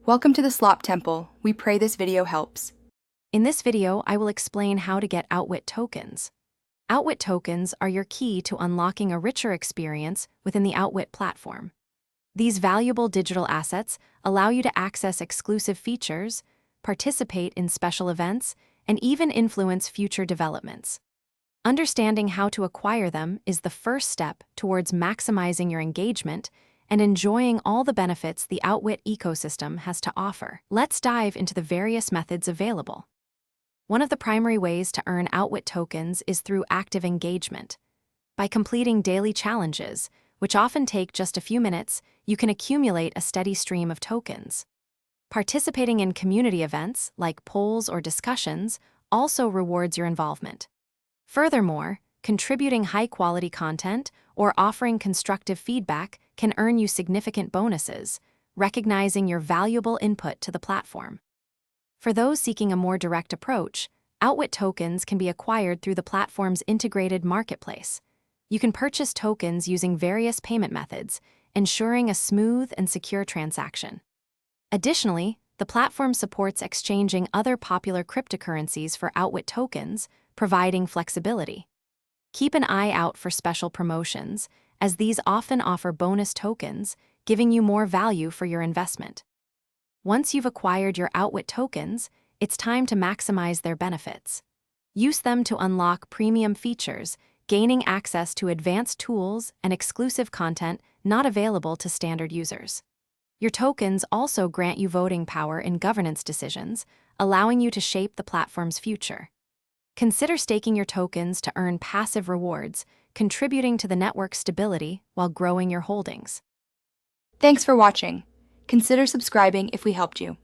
Welcome to the Slop Temple. We pray this video helps. In this video, I will explain how to get outwit tokens. Outwit tokens are your key to unlocking a richer experience within the Outwit platform. These valuable digital assets allow you to access exclusive features, participate in special events, and even influence future developments. Understanding how to acquire them is the first step towards maximizing your engagement and enjoying all the benefits the Outwit ecosystem has to offer. Let's dive into the various methods available. One of the primary ways to earn Outwit tokens is through active engagement. By completing daily challenges, which often take just a few minutes, you can accumulate a steady stream of tokens. Participating in community events, like polls or discussions, also rewards your involvement. Furthermore, contributing high-quality content or offering constructive feedback can earn you significant bonuses, recognizing your valuable input to the platform. For those seeking a more direct approach, Outwit tokens can be acquired through the platform's integrated marketplace. You can purchase tokens using various payment methods, ensuring a smooth and secure transaction. Additionally, the platform supports exchanging other popular cryptocurrencies for Outwit tokens, providing flexibility. Keep an eye out for special promotions, as these often offer bonus tokens, giving you more value for your investment. Once you've acquired your Outwit tokens, it's time to maximize their benefits. Use them to unlock premium features, gaining access to advanced tools and exclusive content not available to standard users. Your tokens also grant you voting power in governance decisions, allowing you to shape the platform's future. Consider staking your tokens to earn passive rewards, contributing to the network's stability while growing your holdings. Thanks for watching. Consider subscribing if we helped you.